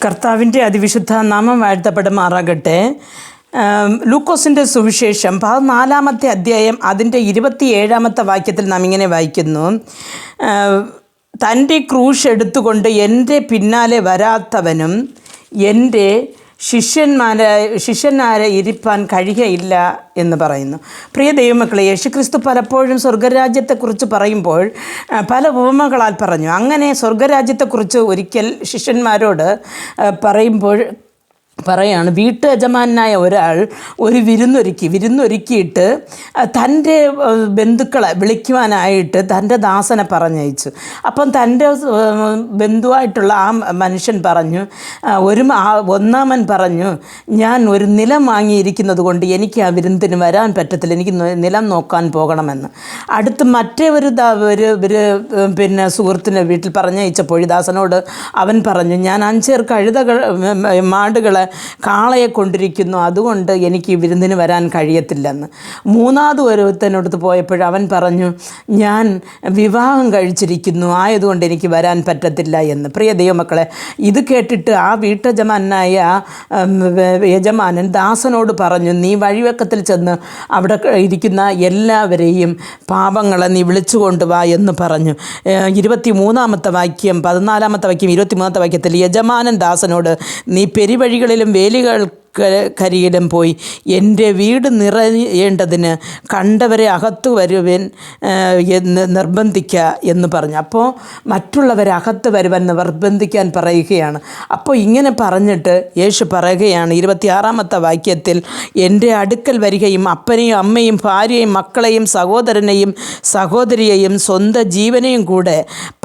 കർത്താവിൻ്റെ അതിവിശുദ്ധ നാമം വാഴ്ത്തപ്പെടുമാറാകട്ടെ. ലൂക്കോസിൻ്റെ സുവിശേഷം 14 അധ്യായം അതിൻ്റെ 27 വാക്യത്തിൽ നാം ഇങ്ങനെ വായിക്കുന്നു: തൻ്റെ ക്രൂശ് എടുത്തുകൊണ്ട് എൻ്റെ പിന്നാലെ വരാത്തവനും എൻ്റെ ശിഷ്യന്മാരെ ഇരിപ്പാൻ കഴിയുകയില്ല എന്ന് പറയുന്നു. പ്രിയ ദൈവമക്കളെ, യേശുക്രിസ്തു പലപ്പോഴും സ്വർഗരാജ്യത്തെക്കുറിച്ച് പറയുമ്പോൾ പല ഉപമകളാൽ പറഞ്ഞു. അങ്ങനെ സ്വർഗരാജ്യത്തെക്കുറിച്ച് ഒരിക്കൽ ശിഷ്യന്മാരോട് പറയുമ്പോൾ പറയാണ്, വീട്ടുയജമാനായ ഒരാൾ ഒരു വിരുന്നൊരുക്കിയിട്ട് തൻ്റെ ബന്ധുക്കളെ വിളിക്കുവാനായിട്ട് തൻ്റെ ദാസനെ പറഞ്ഞയച്ചു. അപ്പം തൻ്റെ ബന്ധുവായിട്ടുള്ള ആ മനുഷ്യൻ പറഞ്ഞു, ഒന്നാമൻ പറഞ്ഞു, ഞാൻ ഒരു നിലം വാങ്ങിയിരിക്കുന്നത് കൊണ്ട് എനിക്ക് ആ വിരുന്നിന് വരാൻ പറ്റത്തില്ല, എനിക്ക് നിലം നോക്കാൻ പോകണമെന്ന്. അടുത്ത് മറ്റേ ഒരു സുഹൃത്തിൻ്റെ വീട്ടിൽ പറഞ്ഞയച്ചപ്പോൾ ദാസനോട് അവൻ പറഞ്ഞു, ഞാൻ 5 മാടുകളെ കാളയെ കൊണ്ടിരിക്കുന്നു, അതുകൊണ്ട് എനിക്ക് വിരുന്നിന് വരാൻ കഴിയത്തില്ലെന്ന്. മൂന്നാമത് ഒരുത്തനടുത്ത് പോയപ്പോൾ അവൻ പറഞ്ഞു, ഞാൻ വിവാഹം കഴിച്ചിരിക്കുന്നു, ആയതുകൊണ്ട് എനിക്ക് വരാൻ പറ്റത്തില്ല എന്ന്. പ്രിയ ദൈവമക്കളെ, ഇത് കേട്ടിട്ട് ആ വീട്ടജമാനായ യജമാനൻ ദാസനോട് പറഞ്ഞു, നീ വഴിവെക്കത്തിൽ ചെന്ന് അവിടെ ഇരിക്കുന്ന എല്ലാവരെയും പാപങ്ങളെ നീ വിളിച്ചു കൊണ്ടുവാ എന്ന് പറഞ്ഞു. 23 വാക്യം 14 വാക്യം 23 വാക്യത്തിൽ യജമാനൻ ദാസനോട്, നീ പെരുവഴികളിലും വേലികൾക്കരികിലും പോയി എൻ്റെ വീട് നിറയേണ്ടതിന് കണ്ടവരെ അകത്തു വരുവാൻ എന്ന് നിർബന്ധിക്കുക എന്ന് പറഞ്ഞു. അപ്പോൾ മറ്റുള്ളവരെ അകത്ത് വരുവാൻ നിർബന്ധിക്കാൻ പറയുകയാണ്. അപ്പോൾ ഇങ്ങനെ പറഞ്ഞിട്ട് യേശു പറയുകയാണ് 26 വാക്യത്തിൽ, എൻ്റെ അടുക്കൽ വരികയും അപ്പനെയും അമ്മയും ഭാര്യയെയും മക്കളെയും സഹോദരനെയും സഹോദരിയെയും സ്വന്തം ജീവനെയും കൂടെ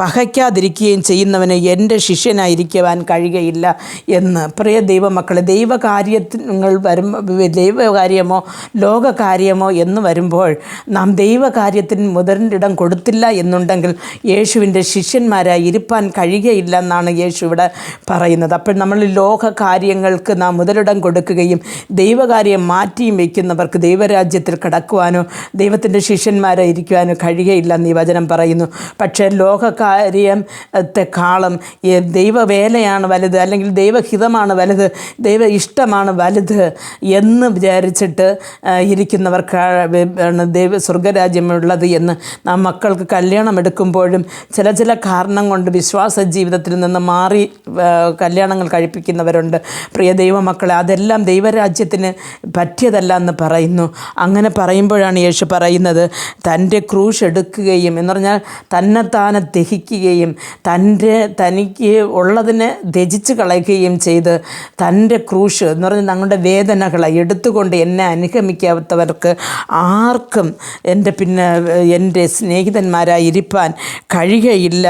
പകയ്ക്കാതിരിക്കുകയും ചെയ്യുന്നവന് എൻ്റെ ശിഷ്യനായിരിക്കുവാൻ കഴിയുകയില്ല എന്ന്. പ്രിയ ദൈവമക്കളെ, ദൈവകാര്യങ്ങൾ ദൈവകാര്യമോ ലോകകാര്യമോ എന്ന് വരുമ്പോൾ നാം ദൈവകാര്യത്തിന് മുതലിടം കൊടുത്തില്ല എന്നുണ്ടെങ്കിൽ യേശുവിൻ്റെ ശിഷ്യന്മാരായി ഇരുപ്പാൻ കഴിയുകയില്ല എന്നാണ് യേശു ഇവിടെ പറയുന്നത്. അപ്പോൾ നമ്മൾ ലോകകാര്യങ്ങൾക്ക് നാം മുതലിടം കൊടുക്കുകയും ദൈവകാര്യം മാറ്റിയും വയ്ക്കുന്നവർക്ക് ദൈവരാജ്യത്തിൽ കടക്കുവാനോ ദൈവത്തിൻ്റെ ശിഷ്യന്മാരായി ഇരിക്കുവാനോ കഴിയുകയില്ല എന്ന് ഈ വചനം പറയുന്നു. പക്ഷേ ലോകകാര്യത്തെക്കാളും ദൈവവേലയാണ് വലുത്, അല്ലെങ്കിൽ ദൈവഹിതമാണ് വലുത്, ദൈവ ഇഷ്ടമാണ് വലുത് എന്ന് വിചാരിച്ചിട്ട് ഇരിക്കുന്നവർക്കാണ് സ്വർഗരാജ്യമുള്ളത് എന്ന്. നാം മക്കൾക്ക് കല്യാണം എടുക്കുമ്പോഴും ചില കാരണം കൊണ്ട് വിശ്വാസ ജീവിതത്തിൽ നിന്ന് മാറി കല്യാണങ്ങൾ കഴിപ്പിക്കുന്നവരുണ്ട്. പ്രിയ ദൈവമക്കളെ, അതെല്ലാം ദൈവരാജ്യത്തിന് പറ്റിയതല്ല എന്ന് പറയുന്നു. അങ്ങനെ പറയുമ്പോഴാണ് യേശു പറയുന്നത്, തൻ്റെ ക്രൂശ് എടുക്കുകയും എന്ന് പറഞ്ഞാൽ തന്നെത്താനെ ദഹിക്കുകയും തനിക്ക് ഉള്ളതിനെ ത്യജിച്ച് കളയുകയും ചെയ്ത് തൻ്റെ ക്രൂശ് എന്ന് പറഞ്ഞാൽ ഞങ്ങളുടെ വേദനകളെ എടുത്തുകൊണ്ട് എന്നെ അനുഗമിക്കാത്തവർക്ക് ആർക്കും എൻ്റെ സ്നേഹിതന്മാരായി ഇരിപ്പാൻ കഴിയുകയില്ല,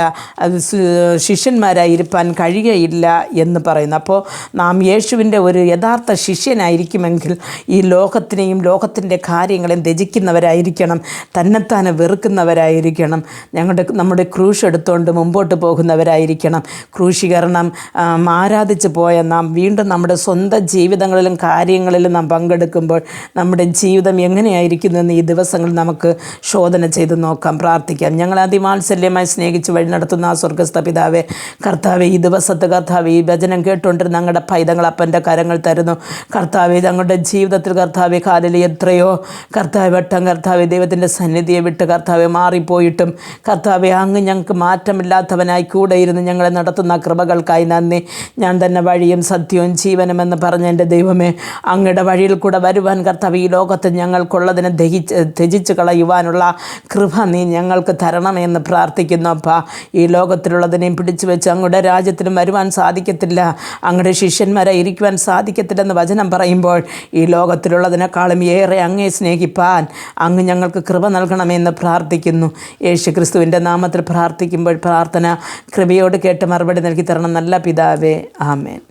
ശിഷ്യന്മാരായി ഇരിപ്പാൻ കഴിയുകയില്ല എന്ന് പറയുന്നു. അപ്പോൾ നാം യേശുവിൻ്റെ ഒരു യഥാർത്ഥ ശിഷ്യനായിരിക്കുമെങ്കിൽ ഈ ലോകത്തിനെയും ലോകത്തിൻ്റെ കാര്യങ്ങളെയും ത്യജിക്കുന്നവരായിരിക്കണം, തന്നെത്താനെ വെറുക്കുന്നവരായിരിക്കണം, നമ്മുടെ ക്രൂശ് എടുത്തുകൊണ്ട് മുമ്പോട്ട് പോകുന്നവരായിരിക്കണം. ക്രൂശീകരണം ആരാധിച്ച് പോയ നാം വീണ്ടും നമ്മുടെ സ്വന്തം ജീവിതങ്ങളിലും കാര്യങ്ങളിലും നാം പങ്കെടുക്കുമ്പോൾ നമ്മുടെ ജീവിതം എങ്ങനെയായിരിക്കുന്നെന്ന് ഈ ദിവസങ്ങളിൽ നമുക്ക് ശോധന ചെയ്ത് നോക്കാം, പ്രാർത്ഥിക്കാം. ഞങ്ങൾ അതിവാത്സല്യമായി സ്നേഹിച്ച് വഴി നടത്തുന്ന ആ സ്വർഗസ്ഥ പിതാവേ, കർത്താവെ, ഈ ദിവസത്തെ കർത്താവെ, ഈ വചനം കേട്ടുകൊണ്ടിരുന്ന ഞങ്ങളുടെ പൈതങ്ങളപ്പൻ്റെ കരങ്ങൾ തരുന്നു. കർത്താവെ, ഞങ്ങളുടെ ജീവിതത്തിൽ കർത്താവെ കാലിൽ എത്രയോ കർത്താവെ ദൈവത്തിൻ്റെ സന്നിധിയെ വിട്ട് കർത്താവെ മാറിപ്പോയിട്ടും കർത്താവെ അങ്ങ് ഞങ്ങൾക്ക് മാറ്റമില്ലാത്തവനായി കൂടെ ഇരുന്ന് ഞങ്ങളെ നടത്തുന്ന കൃപകൾക്കായി നന്ദി. ഞാൻ തന്നെ വഴിയും സത്യവും ജീവനുമെന്ന് പറഞ്ഞ എൻ്റെ ദൈവമേ, അങ്ങയുടെ വഴിയിൽ കൂടെ വരുവാൻ കർത്താവ് ഈ ലോകത്ത് ഞങ്ങൾക്കുള്ളതിനെ ത്യജിച്ച് കളയുവാനുള്ള കൃപ നീ ഞങ്ങൾക്ക് തരണമെന്ന് പ്രാർത്ഥിക്കുന്നു. അപ്പാ, ഈ ലോകത്തിലുള്ളതിനെയും പിടിച്ചു വെച്ച് അങ്ങയുടെ രാജ്യത്തിലും വരുവാൻ സാധിക്കത്തില്ല, അങ്ങയുടെ ശിഷ്യന്മാരെ ഇരിക്കുവാൻ സാധിക്കത്തില്ലെന്ന് വചനം പറയുമ്പോൾ ഈ ലോകത്തിലുള്ളതിനേക്കാളും ഏറെ അങ്ങേ സ്നേഹിപ്പാൻ അങ്ങ് ഞങ്ങൾക്ക് കൃപ നൽകണമെന്ന് പ്രാർത്ഥിക്കുന്നു. യേശു ക്രിസ്തുവിൻ്റെ നാമത്തിൽ പ്രാർത്ഥിക്കുമ്പോൾ പ്രാർത്ഥന കൃപയോട് കേട്ട് മറുപടി നൽകി തരണം നല്ല പിതാവേ, ആമേൻ.